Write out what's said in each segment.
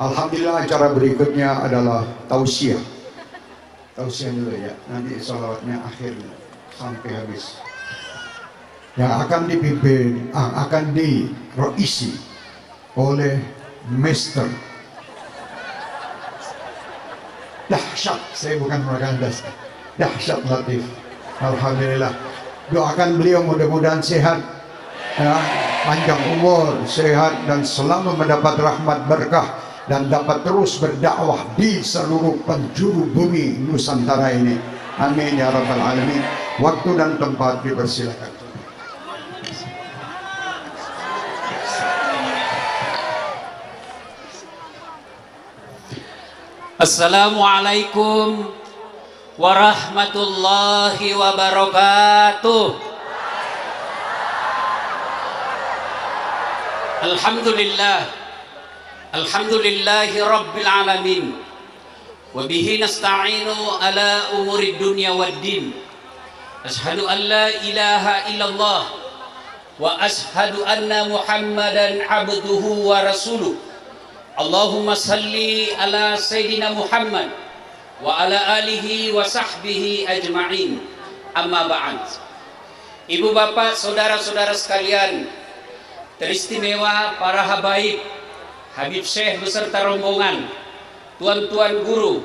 Alhamdulillah, acara berikutnya adalah tausiah. Tausiah dulu ya, nanti salawatnya akhirnya sampai habis. Yang akan dipimpin, akan diroisi oleh Mister Dahsyat. Saya bukan propaganda, Dahsyat Latif. Alhamdulillah, doakan beliau mudah-mudahan sehat, ya, panjang umur, sehat, dan selalu mendapat rahmat berkah, dan dapat terus berdakwah di seluruh penjuru bumi Nusantara ini. Amin ya rabbal alamin. Waktu dan tempat dipersilakan. Assalamualaikum warahmatullahi wabarakatuh. Alhamdulillahi rabbil alamin. Wabihi nasta'inu ala umuri dunya waddin. Ashhadu an la ilaha illallah wa ashhadu anna Muhammadan abduhu wa rasuluh. Allahumma salli ala Sayyidina Muhammad wa ala alihi wa sahbihi ajma'in. Amma ba'd. Ibu bapak, saudara-saudara sekalian, teristimewa para habaib, Habib Syekh beserta rombongan, tuan-tuan guru,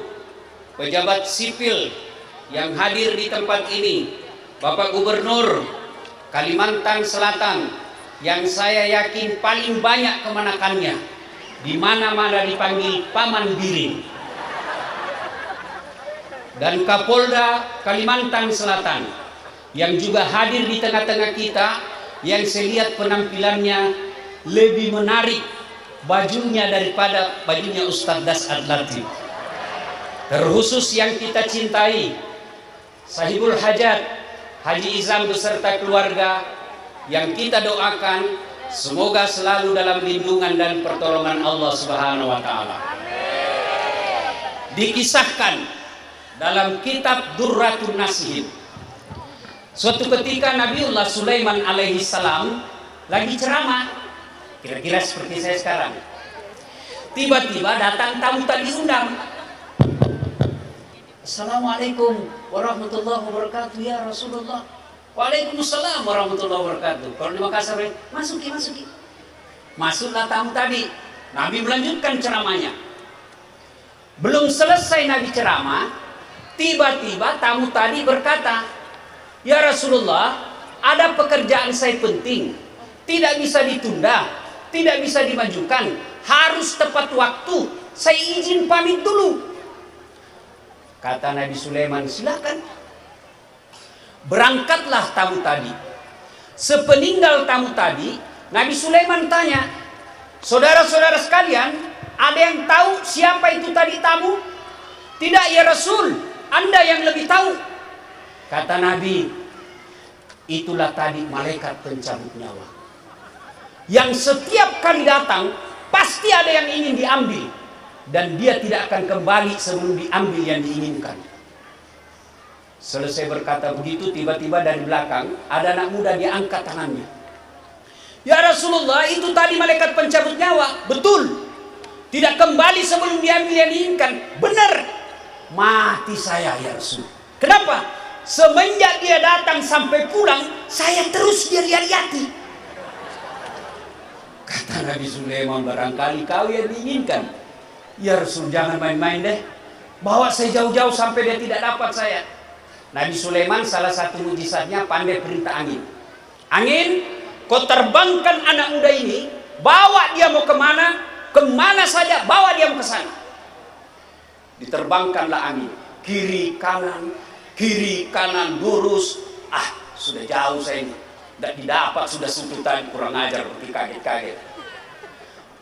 pejabat sipil yang hadir di tempat ini, Bapak Gubernur Kalimantan Selatan yang saya yakin paling banyak kemenakannya, di mana-mana dipanggil Paman Biring, dan Kapolda Kalimantan Selatan yang juga hadir di tengah-tengah kita, yang saya lihat penampilannya lebih menarik bajunya daripada bajunya Ustadz Das'ad Latif. Terkhusus yang kita cintai, Sahibul Hajat Haji Izam beserta keluarga, yang kita doakan semoga selalu dalam lindungan dan pertolongan Allah Subhanahu wa Ta'ala. Dikisahkan dalam kitab Durratun Nasihin, suatu ketika Nabiullah Sulaiman alaihi salam lagi ceramah, kira-kira seperti saya sekarang. Tiba-tiba datang tamu tak diundang. Assalamualaikum warahmatullahi wabarakatuh ya Rasulullah. Waalaikumsalam warahmatullahi wabarakatuh. Kalau di Makassar, masuki. Masuklah tamu tadi. Nabi melanjutkan ceramahnya. Belum selesai Nabi ceramah, tiba-tiba tamu tadi berkata, ya Rasulullah, ada pekerjaan saya penting, tidak bisa ditunda, tidak bisa dimajukan, harus tepat waktu, saya izin pamit dulu. Kata Nabi Sulaiman, silakan. Berangkatlah tamu tadi. Sepeninggal tamu tadi, Nabi Sulaiman tanya, saudara-saudara sekalian, ada yang tahu siapa itu tadi tamu? Tidak ya Rasul, Anda yang lebih tahu. Kata Nabi, itulah tadi malaikat pencabut nyawa, yang setiap kali datang pasti ada yang ingin diambil, dan dia tidak akan kembali sebelum diambil yang diinginkan. Selesai berkata begitu, tiba-tiba dari belakang ada anak muda, dia angkat tangannya. Ya Rasulullah, itu tadi malaikat pencabut nyawa. Betul, tidak kembali sebelum diambil yang diinginkan. Benar. Mati saya ya Rasul. Kenapa? Semenjak dia datang sampai pulang, saya terus dia lihat-lihati. Kata Nabi Sulaiman, barangkali kau yang diinginkan. Ya Rasul, jangan main-main deh, bawa saya jauh-jauh sampai dia tidak dapat saya. Nabi Sulaiman salah satu mujizatnya pandai perintah angin. Angin, kau terbangkan anak muda ini, bawa dia mau kemana saja, bawa dia mau ke sana. Diterbangkanlah angin, kiri kanan lurus. Sudah jauh saya ini, tidak didapat, sudah suntutan, kurang ajar, pergi kaget-kaget.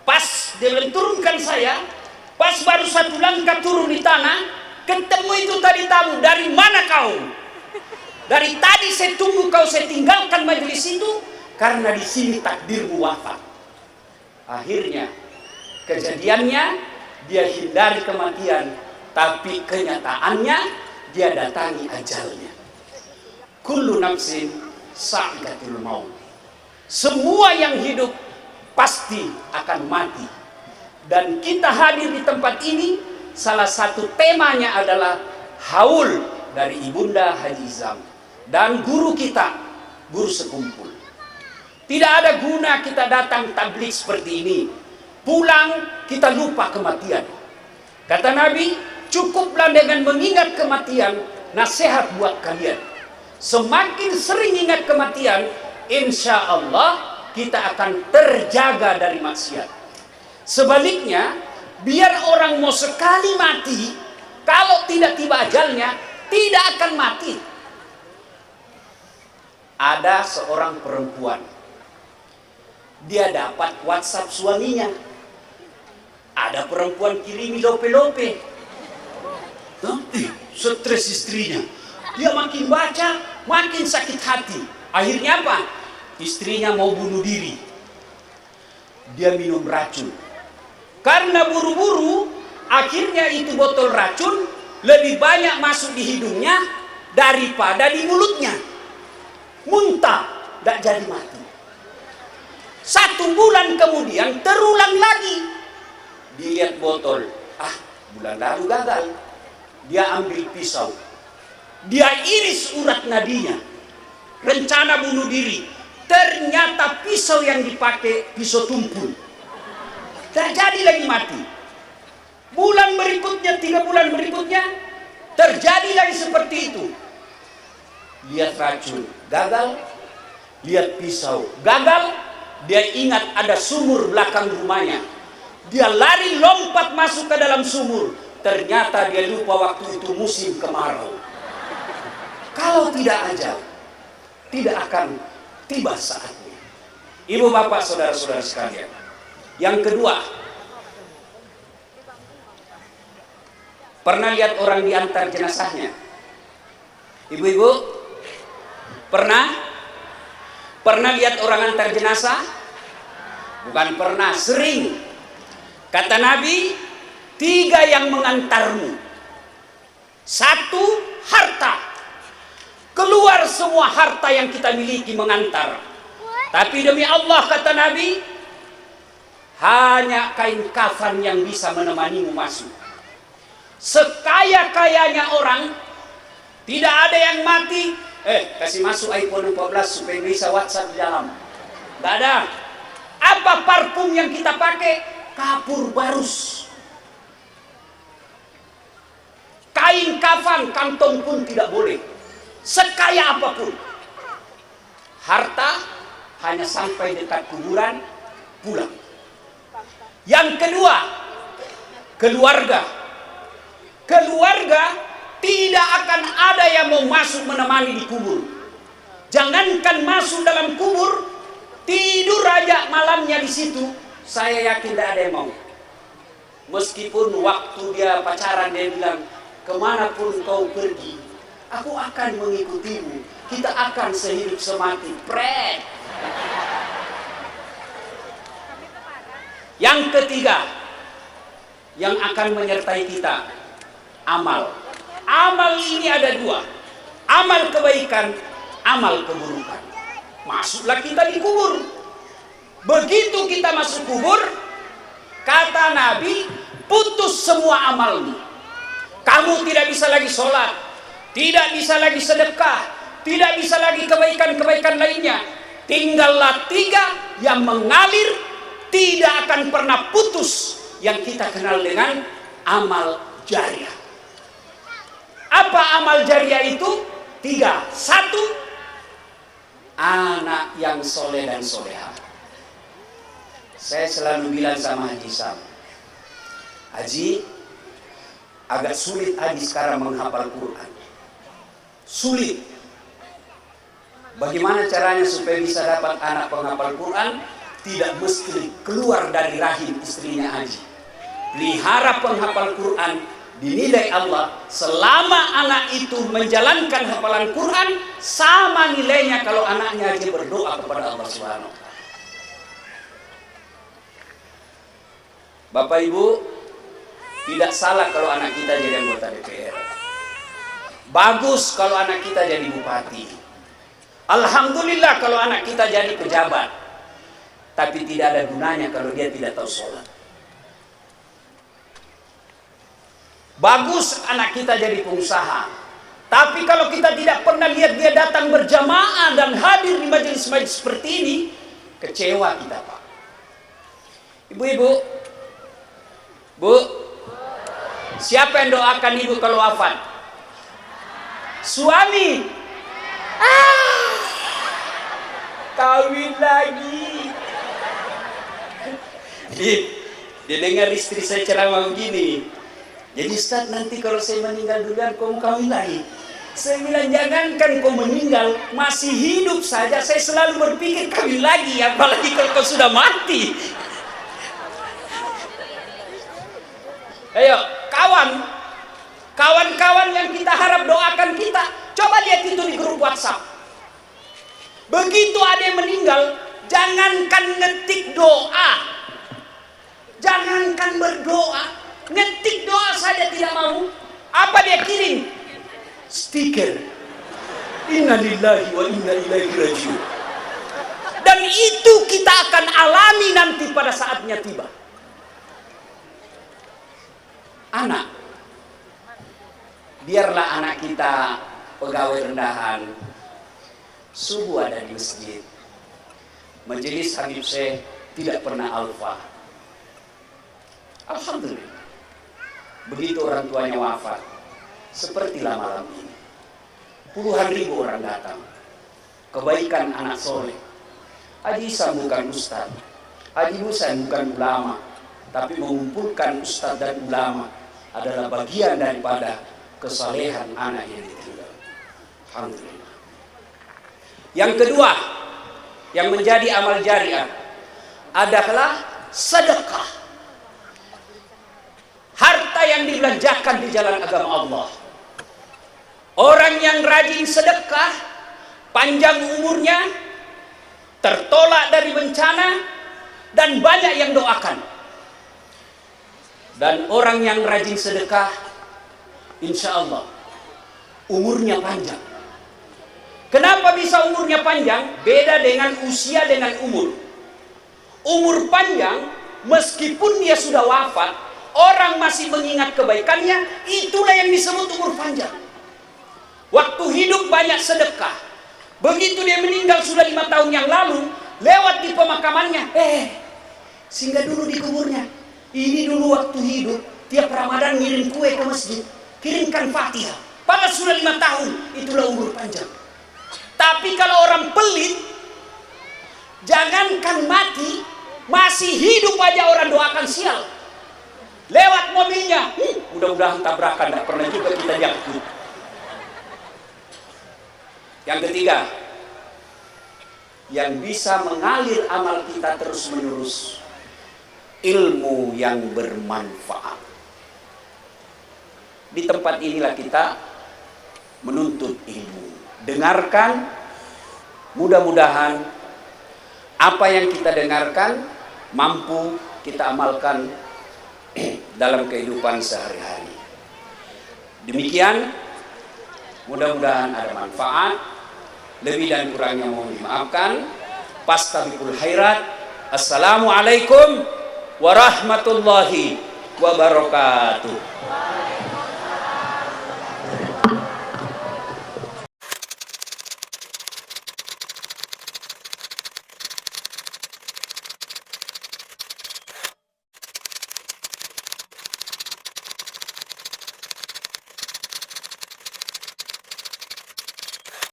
Pas dia menurunkan saya, pas baru satu langkah turun di tanah, ketemu itu tadi tamu. Dari mana kau? Dari tadi saya tunggu kau, saya tinggalkan majelis itu karena di sini takdirmu wafat. Akhirnya kejadiannya dia hindari kematian, tapi kenyataannya dia datangi ajalnya. Kullu nafsin sa'ikatul maut. Semua yang hidup pasti akan mati. Dan kita hadir di tempat ini, salah satu temanya adalah haul dari Ibunda Haji Izam dan guru kita, guru sekumpul. Tidak ada guna kita datang tabligh seperti ini, pulang kita lupa kematian. Kata Nabi, cukuplah dengan mengingat kematian, nasihat buat kalian. Semakin sering ingat kematian, insya Allah kita akan terjaga dari maksiat. Sebaliknya, biar orang mau sekali mati, kalau tidak tiba ajalnya, tidak akan mati. Ada seorang perempuan, dia dapat WhatsApp suaminya. Ada perempuan kirimi lope-lope. Nanti stres istrinya. Dia makin baca, makin sakit hati. Akhirnya apa? Istrinya mau bunuh diri. Dia minum racun. Karena buru-buru, akhirnya itu botol racun lebih banyak masuk di hidungnya daripada di mulutnya. Muntah, tidak jadi mati. 1 bulan kemudian terulang lagi. Dilihat botol, bulan lalu gagal. Dia ambil pisau, dia iris urat nadinya, rencana bunuh diri. Ternyata pisau yang dipakai pisau tumpul. Tak jadi lagi mati. Bulan berikutnya, 3 bulan berikutnya, terjadi lagi seperti itu. Lihat racun, gagal. Lihat pisau, gagal. Dia ingat ada sumur belakang rumahnya. Dia lari lompat masuk ke dalam sumur. Ternyata dia lupa waktu itu musim kemarau. Kalau tidak ajal, tidak akan tiba saatnya. Ibu bapak saudara-saudara sekalian. Yang kedua, pernah lihat orang diantar jenazahnya? Ibu-ibu, pernah lihat orang antar jenazah? Bukan pernah, sering. Kata Nabi, 3 yang mengantarmu. 1, harta. Keluar semua harta yang kita miliki mengantar. Tapi demi Allah, kata Nabi, hanya kain kafan yang bisa menemanimu masuk. Sekaya-kayanya orang, tidak ada yang mati. Kasih masuk iPhone 14 supaya bisa WhatsApp di dalam. Tidak ada. Apa parfum yang kita pakai? Kapur barus. Kain kafan, kantong pun tidak boleh. Sekaya apapun. Harta hanya sampai dekat kuburan, pulang. Yang kedua, keluarga. Keluarga tidak akan ada yang mau masuk menemani di kubur. Jangankan masuk dalam kubur, tidur aja malamnya di situ, saya yakin tidak ada yang mau. Meskipun waktu dia pacaran dia bilang, kemanapun kau pergi, aku akan mengikutimu. Kita akan sehidup semati. Pret. Yang ketiga, yang akan menyertai kita, amal. Amal ini ada 2. Amal kebaikan, amal keburukan. Masuklah kita di kubur. Begitu kita masuk kubur, kata Nabi, putus semua amalmu. Kamu tidak bisa lagi sholat, tidak bisa lagi sedekah, tidak bisa lagi kebaikan-kebaikan lainnya. Tinggallah 3 yang mengalir, tidak akan pernah putus, yang kita kenal dengan amal jariah. Apa amal jariah itu? 3. 1, anak yang soleh dan soleha. Saya selalu bilang sama Haji Sam, Haji, agak sulit Haji sekarang menghafal Quran. Sulit. Bagaimana caranya supaya bisa dapat anak penghafal Quran? Tidak mesti keluar dari rahim istrinya Haji. Pelihara penghafal Quran, dinilai Allah selama anak itu menjalankan hafalan Quran, sama nilainya kalau anaknya Haji berdoa kepada Allah Subhanahu wa Ta'ala. Bapak Ibu, tidak salah kalau anak kita jadi anggota DPR. Bagus kalau anak kita jadi bupati. Alhamdulillah kalau anak kita jadi pejabat. Tapi tidak ada gunanya kalau dia tidak tahu sholat. Bagus anak kita jadi pengusaha. Tapi kalau kita tidak pernah lihat dia datang berjamaah dan hadir di majelis-majelis seperti ini, kecewa kita, Pak. Ibu-ibu, Bu, siapa yang doakan ibu kalau wafat? Suami. Kawin lagi. Dia dengar istri saya ceramah begini. Jadi Ustaz, nanti kalau saya meninggal duluan, kau kawin lagi. Saya bilang, jangankan kau meninggal, masih hidup saja saya selalu berpikir kawin lagi, apalagi kalau kau sudah mati. Ayo, kawan-kawan yang kita harap doakan kita, coba lihat itu di grup WhatsApp. Begitu ada yang meninggal, jangankan ngetik doa, jangankan berdoa, ngetik doa saja tidak mau. Apa dia kirim? Stiker. Innalillahi wa inna ilaihi rajiun. Dan itu kita akan alami nanti pada saatnya tiba. Anak, biarlah anak kita pegawai rendahan, subuh ada di masjid, majelis Habib Syekh tidak pernah alfa. Alhamdulillah. Begitu orang tuanya wafat, sepertilah malam ini, puluhan ribu orang datang. Kebaikan anak soleh. Haji Isa bukan ustaz, Haji Musa bukan ulama, tapi mengumpulkan ustaz dan ulama adalah bagian daripada kesalehan anak yang ditinggal. Alhamdulillah. Yang kedua, yang menjadi amal jariah adalah sedekah. Harta yang dibelanjakan di jalan agama Allah. Orang yang rajin sedekah, panjang umurnya, tertolak dari bencana, dan banyak yang doakan. Dan orang yang rajin sedekah, insya Allah umurnya panjang. Kenapa bisa umurnya panjang? Beda dengan usia dengan umur. Umur panjang, meskipun dia sudah wafat, orang masih mengingat kebaikannya, itulah yang disebut umur panjang. Waktu hidup banyak sedekah. Begitu dia meninggal sudah 5 tahun yang lalu, lewat di pemakamannya, singgah dulu di kuburnya. Ini dulu waktu hidup, tiap Ramadan ngirim kue ke masjid, kirimkan Fatihah. Padahal sudah 5 tahun, itulah umur panjang. Tapi kalau orang pelit, jangankan mati, masih hidup aja orang doakan sial. Lewat mobilnya, mudah-mudahan tabrakan, tidak pernah juga kita jatuh. Yang ketiga, yang bisa mengalir amal kita terus-menerus, ilmu yang bermanfaat. Di tempat inilah kita menuntut ilmu. Dengarkan, mudah-mudahan apa yang kita dengarkan mampu kita amalkan dalam kehidupan sehari-hari. Demikian, mudah-mudahan ada manfaat. Lebih dan kurangnya mohon dimaafkan. Fastabiqul khairat. Assalamualaikum warahmatullahi wabarakatuh.